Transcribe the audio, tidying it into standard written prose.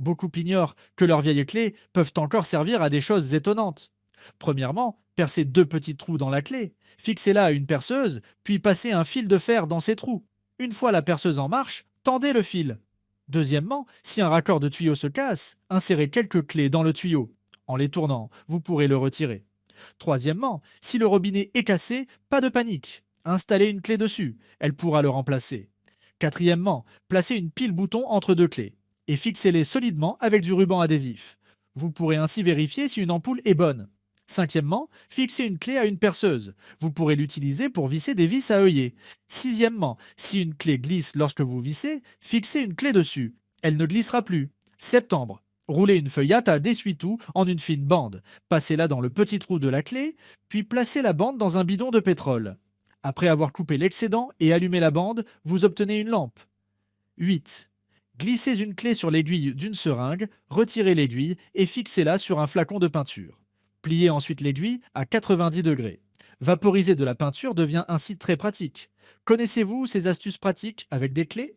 Beaucoup ignorent que leurs vieilles clés peuvent encore servir à des choses étonnantes. Premièrement, percez deux petits trous dans la clé, fixez-la à une perceuse, puis passez un fil de fer dans ces trous. Une fois la perceuse en marche, tendez le fil. Deuxièmement, si un raccord de tuyau se casse, insérez quelques clés dans le tuyau. En les tournant, vous pourrez le retirer. Troisièmement, si le robinet est cassé, pas de panique. Installez une clé dessus, elle pourra le remplacer. Quatrièmement, placez une pile bouton entre deux clés et fixez-les solidement avec du ruban adhésif. Vous pourrez ainsi vérifier si une ampoule est bonne. Cinquièmement, fixez une clé à une perceuse. Vous pourrez l'utiliser pour visser des vis à œillet. Sixièmement, si une clé glisse lorsque vous vissez, fixez une clé dessus. Elle ne glissera plus. Septembre, roulez une feuillate à d'essuie-tout en une fine bande. Passez-la dans le petit trou de la clé, puis placez la bande dans un bidon de pétrole. Après avoir coupé l'excédent et allumé la bande, vous obtenez une lampe. 8. Glissez une clé sur l'aiguille d'une seringue, retirez l'aiguille et fixez-la sur un flacon de peinture. Pliez ensuite l'aiguille à 90 degrés. Vaporiser de la peinture devient ainsi très pratique. Connaissez-vous ces astuces pratiques avec des clés?